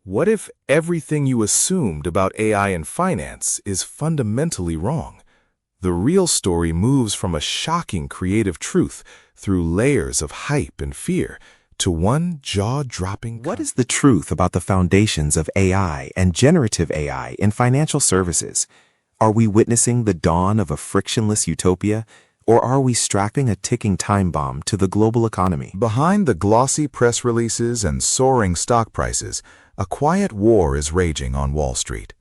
What if everything you assumed about AI in finance is fundamentally wrong? The real story moves from a shocking creative truth through layers of hype and fear to one jaw-dropping. What is the truth about the foundations of AI and generative AI in financial services? Are we witnessing the dawn of a frictionless utopia, or are we strapping a ticking time bomb to the global economy? Behind the glossy press releases and soaring stock prices, a quiet war is raging on Wall Street.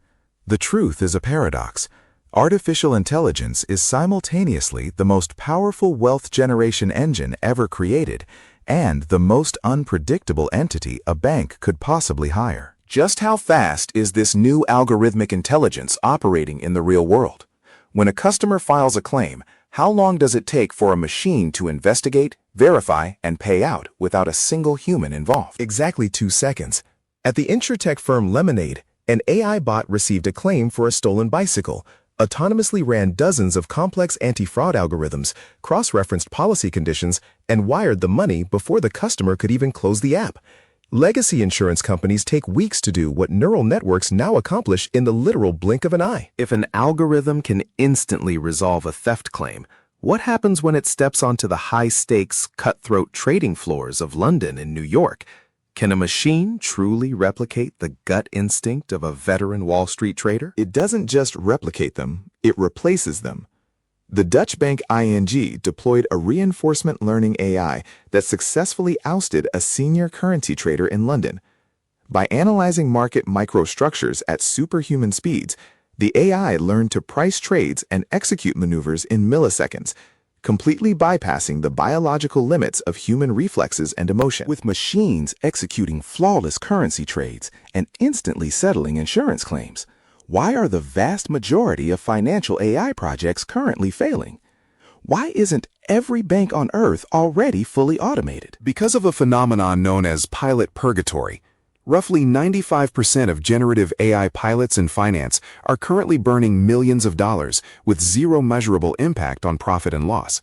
The truth is a paradox. Artificial intelligence is simultaneously the most powerful wealth generation engine ever created and the most unpredictable entity a bank could possibly hire. Just how fast is this new algorithmic intelligence operating in the real world? When a customer files a claim, how long does it take for a machine to investigate, verify, and pay out without a single human involved? Exactly 2 seconds. At the insurtech firm Lemonade, an AI bot received a claim for a stolen bicycle, autonomously ran dozens of complex anti-fraud algorithms, cross-referenced policy conditions, and wired the money before the customer could even close the app. Legacy insurance companies take weeks to do what neural networks now accomplish in the literal blink of an eye. If an algorithm can instantly resolve a theft claim, what happens when it steps onto the high-stakes, cutthroat trading floors of London and New York? Can a machine truly replicate the gut instinct of a veteran Wall Street trader? It doesn't just replicate them, it replaces them. The Dutch bank ING deployed a reinforcement learning AI that successfully ousted a senior currency trader in London. By analyzing market microstructures at superhuman speeds, the AI learned to price trades and execute maneuvers in milliseconds, completely bypassing the biological limits of human reflexes and emotion. With machines executing flawless currency trades and instantly settling insurance claims, why are the vast majority of financial AI projects currently failing? Why isn't every bank on Earth already fully automated? Because of a phenomenon known as pilot purgatory, roughly 95% of generative AI pilots in finance are currently burning millions of dollars with zero measurable impact on profit and loss.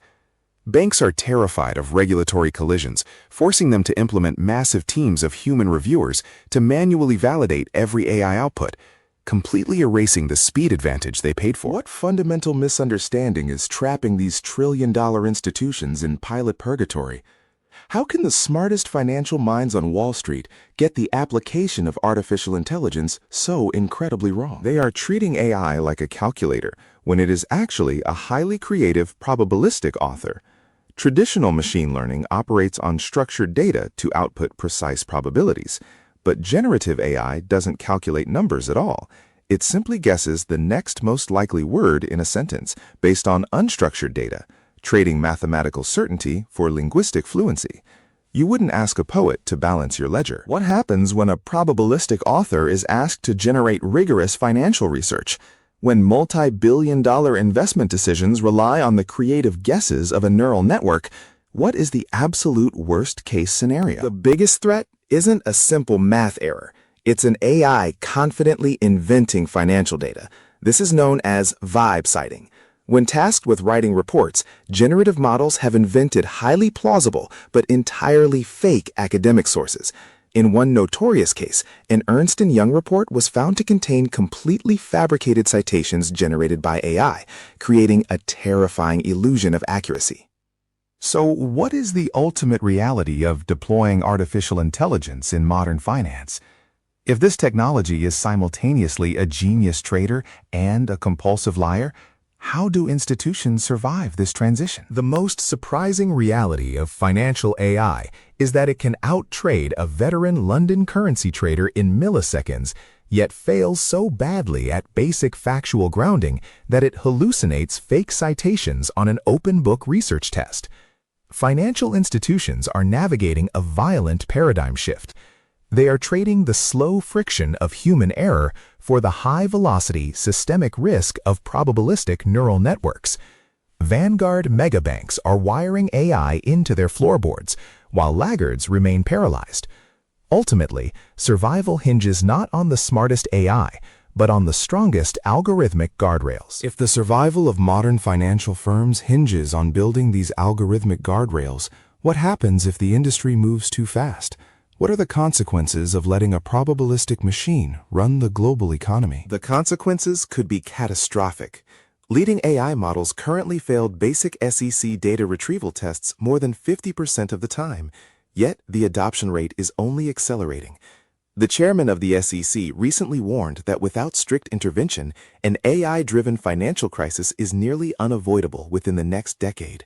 Banks are terrified of regulatory collisions, forcing them to implement massive teams of human reviewers to manually validate every AI output, completely erasing the speed advantage they paid for. What fundamental misunderstanding is trapping these trillion-dollar institutions in pilot purgatory? How can the smartest financial minds on Wall Street get the application of artificial intelligence so incredibly wrong? They are treating AI like a calculator when it is actually a highly creative probabilistic author. Traditional machine learning operates on structured data to output precise probabilities, but generative AI doesn't calculate numbers at all. It simply guesses the next most likely word in a sentence based on unstructured data, trading mathematical certainty for linguistic fluency. You wouldn't ask a poet to balance your ledger. What happens when a probabilistic author is asked to generate rigorous financial research? When multi-billion-dollar investment decisions rely on the creative guesses of a neural network, what is the absolute worst-case scenario? The biggest threat isn't a simple math error. It's an AI confidently inventing financial data. This is known as vibe citing. When tasked with writing reports, generative models have invented highly plausible but entirely fake academic sources. In one notorious case, an Ernst & Young report was found to contain completely fabricated citations generated by AI, creating a terrifying illusion of accuracy. So, what is the ultimate reality of deploying artificial intelligence in modern finance? If this technology is simultaneously a genius trader and a compulsive liar, how do institutions survive this transition? The most surprising reality of financial AI is that it can outtrade a veteran London currency trader in milliseconds, yet fails so badly at basic factual grounding that it hallucinates fake citations on an open-book research test. Financial institutions are navigating a violent paradigm shift. They are trading the slow friction of human error for the high-velocity systemic risk of probabilistic neural networks. Vanguard megabanks are wiring AI into their floorboards, while laggards remain paralyzed. Ultimately, survival hinges not on the smartest AI, but on the strongest algorithmic guardrails. If the survival of modern financial firms hinges on building these algorithmic guardrails, what happens if the industry moves too fast? What are the consequences of letting a probabilistic machine run the global economy? The consequences could be catastrophic. Leading AI models currently failed basic SEC data retrieval tests more than 50% of the time, yet the adoption rate is only accelerating. The chairman of the SEC recently warned that without strict intervention, an AI-driven financial crisis is nearly unavoidable within the next decade.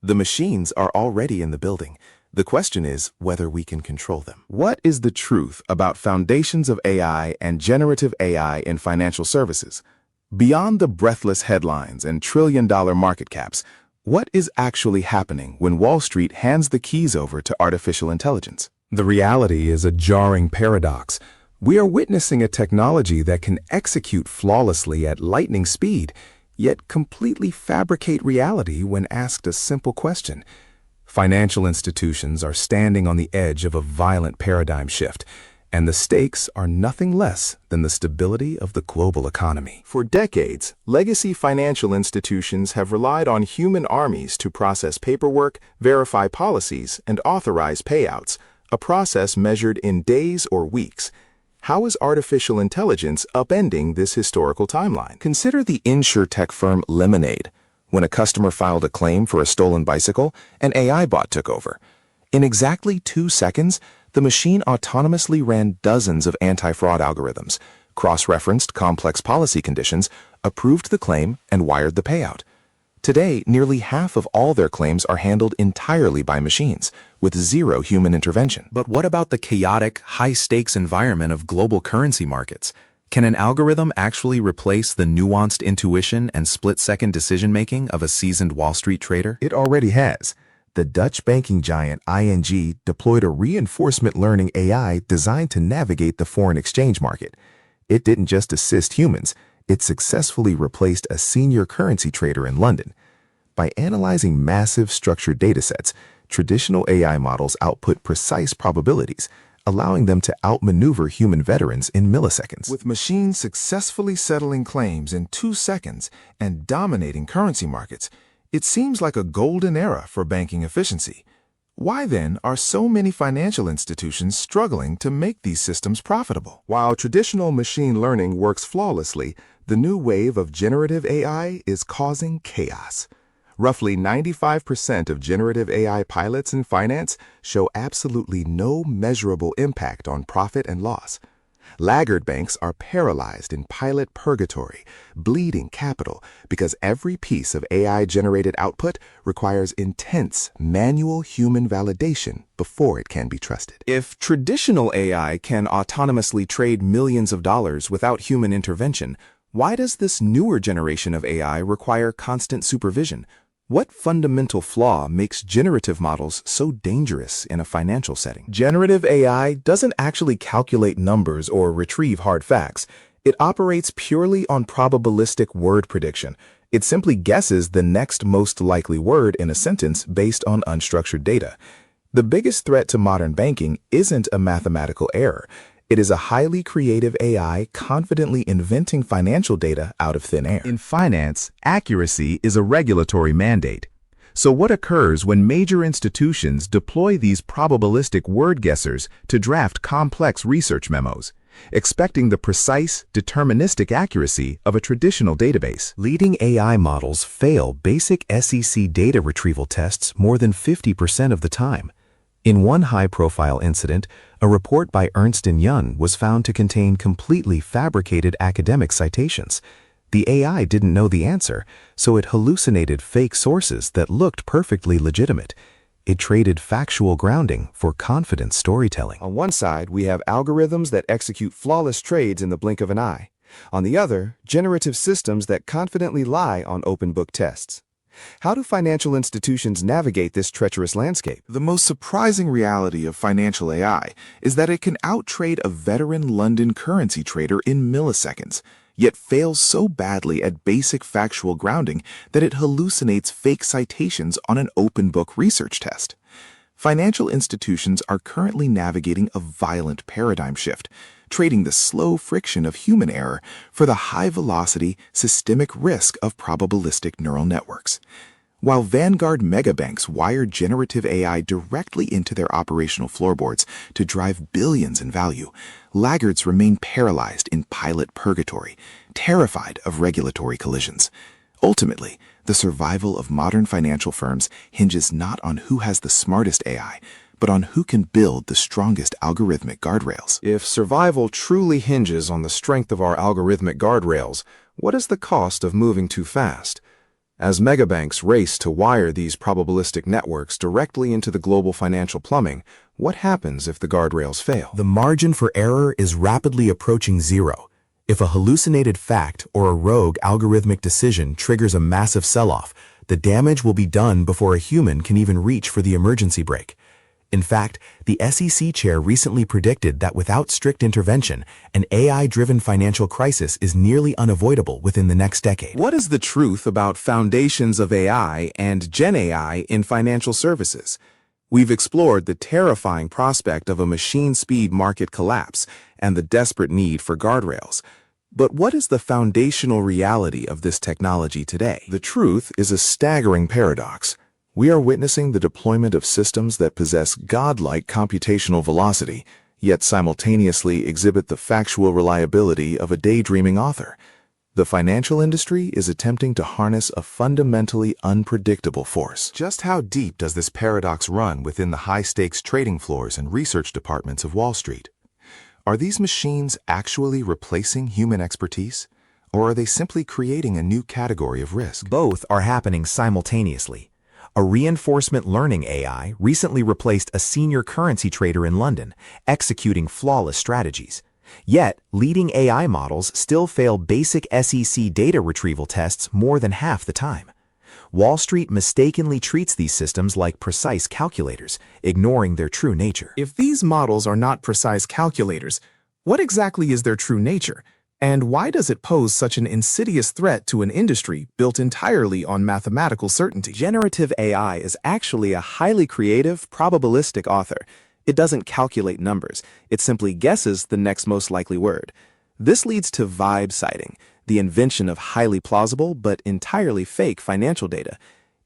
The machines are already in the building. The question is whether we can control them. What is the truth about foundations of AI and generative AI in financial services? Beyond the breathless headlines and trillion-dollar market caps, what is actually happening when Wall Street hands the keys over to artificial intelligence? The reality is a jarring paradox. We are witnessing a technology that can execute flawlessly at lightning speed, yet completely fabricate reality when asked a simple question. Financial institutions are standing on the edge of a violent paradigm shift, and the stakes are nothing less than the stability of the global economy. For decades, legacy financial institutions have relied on human armies to process paperwork, verify policies, and authorize payouts, a process measured in days or weeks. How is artificial intelligence upending this historical timeline? Consider the insurtech firm Lemonade. When a customer filed a claim for a stolen bicycle, an AI bot took over. In exactly 2 seconds, the machine autonomously ran dozens of anti-fraud algorithms, cross-referenced complex policy conditions, approved the claim, and wired the payout. Today, nearly half of all their claims are handled entirely by machines, with zero human intervention. But what about the chaotic, high-stakes environment of global currency markets? Can an algorithm actually replace the nuanced intuition and split-second decision-making of a seasoned Wall Street trader? It already has. The Dutch banking giant ING deployed a reinforcement learning AI designed to navigate the foreign exchange market. It didn't just assist humans, it successfully replaced a senior currency trader in London. By analyzing massive structured datasets, traditional AI models output precise probabilities, allowing them to outmaneuver human veterans in milliseconds. With machines successfully settling claims in 2 seconds and dominating currency markets, it seems like a golden era for banking efficiency. Why then are so many financial institutions struggling to make these systems profitable? While traditional machine learning works flawlessly, the new wave of generative AI is causing chaos. Roughly 95% of generative AI pilots in finance show absolutely no measurable impact on profit and loss. Laggard banks are paralyzed in pilot purgatory, bleeding capital because every piece of AI-generated output requires intense manual human validation before it can be trusted. If traditional AI can autonomously trade millions of dollars without human intervention, why does this newer generation of AI require constant supervision? What fundamental flaw makes generative models so dangerous in a financial setting? Generative AI doesn't actually calculate numbers or retrieve hard facts. It operates purely on probabilistic word prediction. It simply guesses the next most likely word in a sentence based on unstructured data. The biggest threat to modern banking isn't a mathematical error. It is a highly creative AI confidently inventing financial data out of thin air. In finance, accuracy is a regulatory mandate. So what occurs when major institutions deploy these probabilistic word guessers to draft complex research memos, expecting the precise, deterministic accuracy of a traditional database? Leading AI models fail basic SEC data retrieval tests more than 50% of the time. In one high-profile incident, a report by Ernst & Young was found to contain completely fabricated academic citations. The AI didn't know the answer, so it hallucinated fake sources that looked perfectly legitimate. It traded factual grounding for confident storytelling. On one side, we have algorithms that execute flawless trades in the blink of an eye. On the other, generative systems that confidently lie on open-book tests. How do financial institutions navigate this treacherous landscape? The most surprising reality of financial AI is that it can outtrade a veteran London currency trader in milliseconds, yet fails so badly at basic factual grounding that it hallucinates fake citations on an open-book research test. Financial institutions are currently navigating a violent paradigm shift, trading the slow friction of human error for the high-velocity, systemic risk of probabilistic neural networks. While Vanguard megabanks wire generative AI directly into their operational floorboards to drive billions in value, laggards remain paralyzed in pilot purgatory, terrified of regulatory collisions. Ultimately, the survival of modern financial firms hinges not on who has the smartest AI, but on who can build the strongest algorithmic guardrails. If survival truly hinges on the strength of our algorithmic guardrails, what is the cost of moving too fast? As megabanks race to wire these probabilistic networks directly into the global financial plumbing, what happens if the guardrails fail? The margin for error is rapidly approaching zero. If a hallucinated fact or a rogue algorithmic decision triggers a massive sell-off, the damage will be done before a human can even reach for the emergency brake. In fact, the SEC chair recently predicted that without strict intervention, an AI-driven financial crisis is nearly unavoidable within the next decade. What is the truth about foundations of AI and Gen AI in financial services? We've explored the terrifying prospect of a machine-speed market collapse and the desperate need for guardrails. But what is the foundational reality of this technology today? The truth is a staggering paradox. We are witnessing the deployment of systems that possess godlike computational velocity, yet simultaneously exhibit the factual reliability of a daydreaming author. The financial industry is attempting to harness a fundamentally unpredictable force. Just how deep does this paradox run within the high-stakes trading floors and research departments of Wall Street? Are these machines actually replacing human expertise, or are they simply creating a new category of risk? Both are happening simultaneously. A reinforcement learning AI recently replaced a senior currency trader in London, executing flawless strategies. Yet, leading AI models still fail basic SEC data retrieval tests more than half the time. Wall Street mistakenly treats these systems like precise calculators, ignoring their true nature. If these models are not precise calculators, what exactly is their true nature? And why does it pose such an insidious threat to an industry built entirely on mathematical certainty? Generative AI is actually a highly creative, probabilistic author. It doesn't calculate numbers. It simply guesses the next most likely word. This leads to vibe citing, the invention of highly plausible but entirely fake financial data.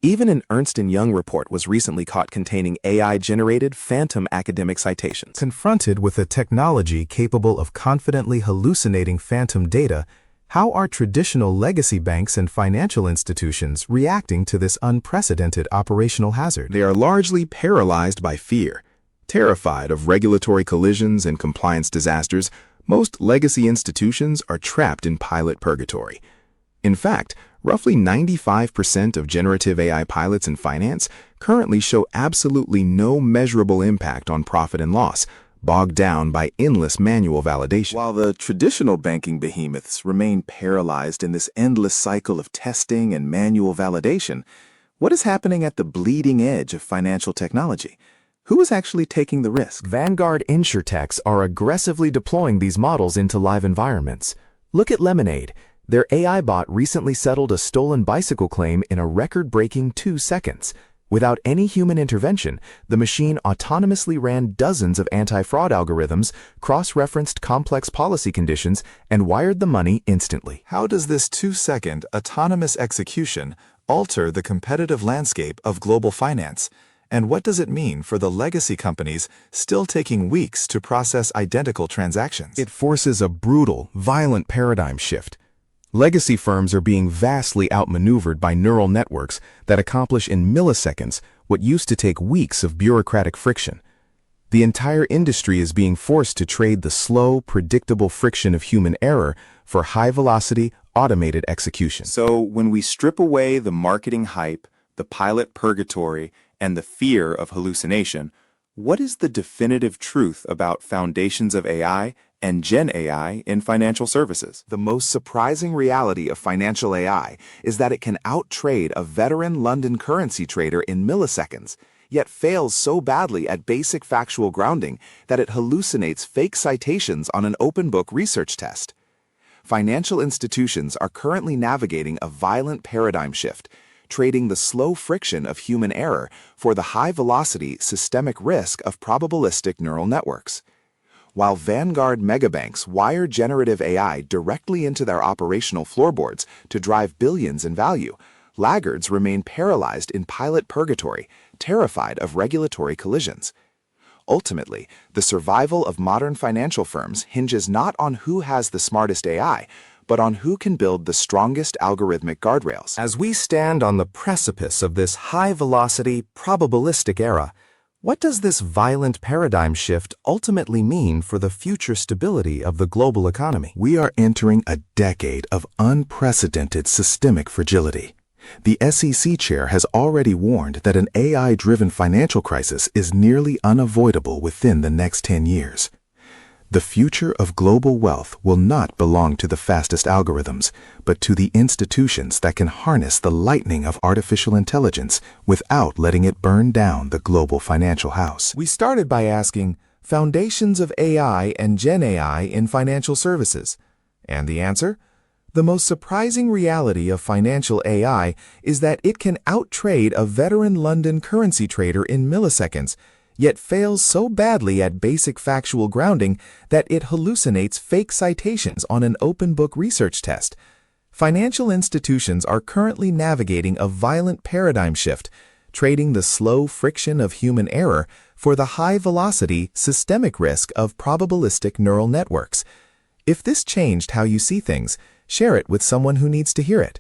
Even an Ernst & Young report was recently caught containing AI-generated phantom academic citations. Confronted with a technology capable of confidently hallucinating phantom data, how are traditional legacy banks and financial institutions reacting to this unprecedented operational hazard? They are largely paralyzed by fear. Terrified of regulatory collisions and compliance disasters, most legacy institutions are trapped in pilot purgatory. In fact, roughly 95% of generative AI pilots in finance currently show absolutely no measurable impact on profit and loss, bogged down by endless manual validation. While the traditional banking behemoths remain paralyzed in this endless cycle of testing and manual validation, what is happening at the bleeding edge of financial technology? Who is actually taking the risk? Vanguard insurtechs are aggressively deploying these models into live environments. Look at Lemonade. Their AI bot recently settled a stolen bicycle claim in a record-breaking 2 seconds. Without any human intervention, the machine autonomously ran dozens of anti-fraud algorithms, cross-referenced complex policy conditions, and wired the money instantly. How does this 2-second autonomous execution alter the competitive landscape of global finance? And what does it mean for the legacy companies still taking weeks to process identical transactions? It forces a brutal, violent paradigm shift. Legacy firms are being vastly outmaneuvered by neural networks that accomplish in milliseconds what used to take weeks of bureaucratic friction. The entire industry is being forced to trade the slow, predictable friction of human error for high-velocity, automated execution. So when we strip away the marketing hype, the pilot purgatory, and the fear of hallucination, what is the definitive truth about foundations of AI and Gen AI in financial services? The most surprising reality of financial AI is that it can outtrade a veteran London currency trader in milliseconds, yet fails so badly at basic factual grounding that it hallucinates fake citations on an open book research test. Financial institutions are currently navigating a violent paradigm shift, trading the slow friction of human error for the high-velocity systemic risk of probabilistic neural networks. While Vanguard megabanks wire generative AI directly into their operational floorboards to drive billions in value, Laggards remain paralyzed in pilot purgatory, terrified of regulatory collisions. Ultimately, the survival of modern financial firms hinges not on who has the smartest AI, but on who can build the strongest algorithmic guardrails. As we stand on the precipice of this high-velocity, probabilistic era, what does this violent paradigm shift ultimately mean for the future stability of the global economy? We are entering a decade of unprecedented systemic fragility. The SEC chair has already warned that an AI-driven financial crisis is nearly unavoidable within the next 10 years. The future of global wealth will not belong to the fastest algorithms, but to the institutions that can harness the lightning of artificial intelligence without letting it burn down the global financial house. We started by asking, foundations of AI and Gen AI in financial services. And the answer? The most surprising reality of financial AI is that it can outtrade a veteran London currency trader in milliseconds, yet fails so badly at basic factual grounding that it hallucinates fake citations on an open-book research test. Financial institutions are currently navigating a violent paradigm shift, trading the slow friction of human error for the high-velocity, systemic risk of probabilistic neural networks. If this changed how you see things, share it with someone who needs to hear it.